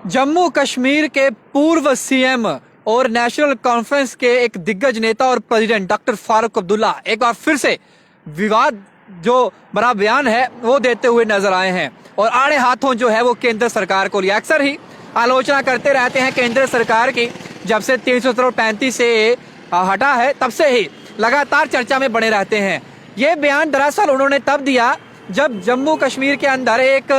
जम्मू कश्मीर के पूर्व सीएम और नेशनल कॉन्फ्रेंस के एक दिग्गज नेता और प्रेसिडेंट डॉक्टर फारूक अब्दुल्ला एक बार फिर से विवाद जो बड़ा बयान है वो देते हुए नजर आए हैं और आड़े हाथों जो है वो केंद्र सरकार को लिया। अक्सर ही आलोचना करते रहते हैं केंद्र सरकार की, जब से 335 से हटा है तब से ही लगातार चर्चा में बने रहते हैं। ये बयान दरअसल उन्होंने तब दिया जब जम्मू कश्मीर के अंदर एक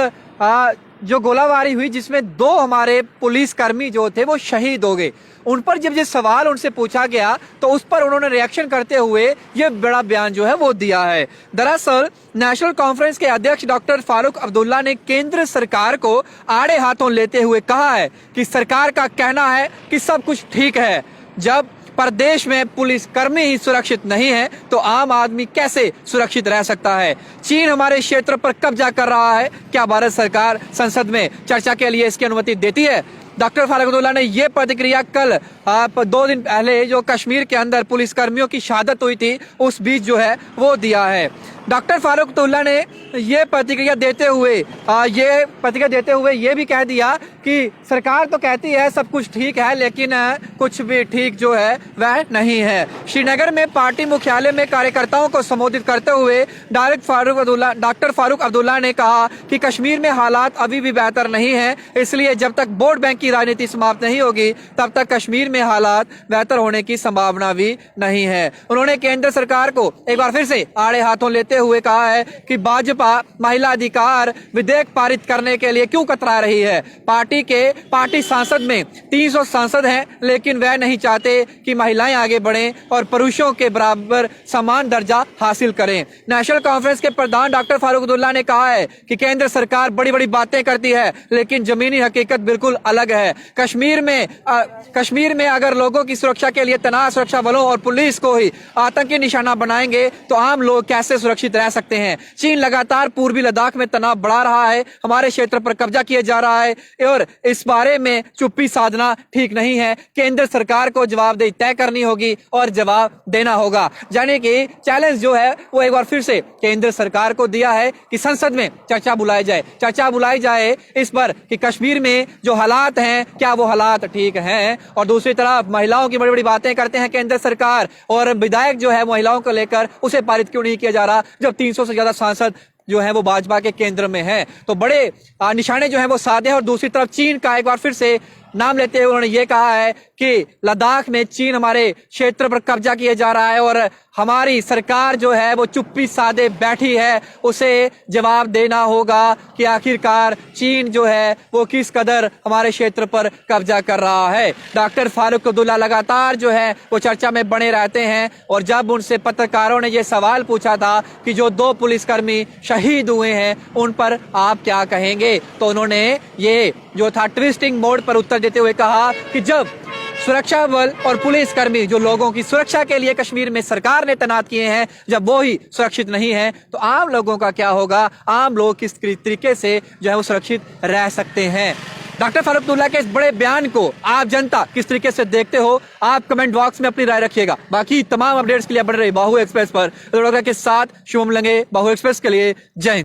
जो गोलाबारी हुई जिसमें 2 हमारे पुलिसकर्मी जो थे वो शहीद हो गए। उन पर जब ये सवाल उनसे पूछा गया तो उस पर उन्होंने रिएक्शन करते हुए ये बड़ा बयान जो है वो दिया है। दरअसल नेशनल कॉन्फ्रेंस के अध्यक्ष डॉक्टर फारूक अब्दुल्ला ने केंद्र सरकार को आड़े हाथों लेते हुए कहा है कि सरकार का कहना है कि सब कुछ ठीक है। जब प्रदेश में पुलिसकर्मी ही सुरक्षित नहीं है तो आम आदमी कैसे सुरक्षित रह सकता है। चीन हमारे क्षेत्र पर कब्जा कर रहा है, क्या भारत सरकार संसद में चर्चा के लिए इसकी अनुमति देती है? डॉक्टर फारूक अब्दुल्ला ने ये प्रतिक्रिया कल 2 दिन पहले जो कश्मीर के अंदर पुलिसकर्मियों की शहादत हुई थी उस बीच जो है वो दिया है। डॉक्टर फारूक अब्दुल्ला ने ये प्रतिक्रिया देते हुए ये भी कह दिया कि सरकार तो कहती है सब कुछ ठीक है लेकिन कुछ भी ठीक जो है वह नहीं है। श्रीनगर में पार्टी मुख्यालय में कार्यकर्ताओं को संबोधित करते हुए डॉक्टर फारूक अब्दुल्ला ने कहा कि कश्मीर में हालात अभी भी बेहतर नहीं है, इसलिए जब तक वोट बैंक की राजनीति समाप्त नहीं होगी तब तक कश्मीर में हालात बेहतर होने की संभावना भी नहीं है। उन्होंने केंद्र सरकार को एक बार फिर से आड़े हाथों लेते हुए कहा है कि भाजपा महिला अधिकार विधेयक पारित करने के लिए क्यों कतरा रही है। पार्टी सांसद में 300 सांसद हैं लेकिन वह नहीं चाहते कि महिलाएं आगे बढ़ें और पुरुषों के बराबर समान दर्जा हासिल करें। नेशनल कॉन्फ्रेंस के प्रधान डॉक्टर फारूक अब्दुल्ला ने कहा है कि केंद्र सरकार बड़ी बड़ी बातें करती है लेकिन जमीनी हकीकत बिल्कुल अलग है। कश्मीर में अगर लोगों की सुरक्षा के लिए तैनात सुरक्षा बलों और पुलिस को ही आतंकी निशाना बनाएंगे तो आम लोग कैसे सुरक्षित रह सकते हैं। चीन लगातार पूर्वी लद्दाख में तनाव बढ़ा रहा है, हमारे क्षेत्र पर कब्जा किया जा रहा है और इस बारे में चुप्पी साधना ठीक नहीं है। केंद्र सरकार को जवाबदेही तय करनी होगी और जवाब देना होगा। यानी कि चैलेंज जो है वो एक बार फिर से केंद्र सरकार को दिया है कि संसद में चर्चा बुलाई जाए इस पर कि कश्मीर में जो हालात हैं क्या वो हालात ठीक हैं। और दूसरी तरफ महिलाओं की बड़ी बड़ी बातें करते हैं केंद्र सरकार और विधायक जो है महिलाओं को लेकर उसे पारित क्यों नहीं किया जा रहा जब 300 से ज्यादा सांसद जो है वो भाजपा के केंद्र में है। तो बड़े निशाने जो है वो साधे हैं। और दूसरी तरफ चीन का एक बार फिर से नाम लेते हुए उन्होंने ये कहा है कि लद्दाख में चीन हमारे क्षेत्र पर कब्जा किया जा रहा है और हमारी सरकार जो है वो चुप्पी साधे बैठी है, उसे जवाब देना होगा कि आखिरकार चीन जो है वो किस कदर हमारे क्षेत्र पर कब्जा कर रहा है। डॉक्टर फारूक अब्दुल्ला लगातार जो है वो चर्चा में बने रहते हैं और जब उनसे पत्रकारों ने ये सवाल पूछा था कि जो 2 पुलिसकर्मी शहीद हुए हैं उन पर आप क्या कहेंगे, तो उन्होंने ये जो था ट्विस्टिंग मोड पर उत्तर देते हुए कहा कि जब सुरक्षा बल और पुलिसकर्मी जो लोगों की सुरक्षा के लिए कश्मीर में सरकार ने तैनात किए हैं जब वो ही सुरक्षित नहीं है तो आम लोगों का क्या होगा, आम लोग किस तरीके से जो है वो सुरक्षित रह सकते हैं। डॉक्टर फारूक अब्दुल्ला के इस बड़े बयान को आप जनता किस तरीके से देखते हो, आप कमेंट बॉक्स में अपनी राय रखिएगा। बाकी तमाम अपडेट्स के लिए बने रहिए बाहु एक्सप्रेस पर। के साथ शुभम लंगे, बाहु एक्सप्रेस के लिए जय हिंद।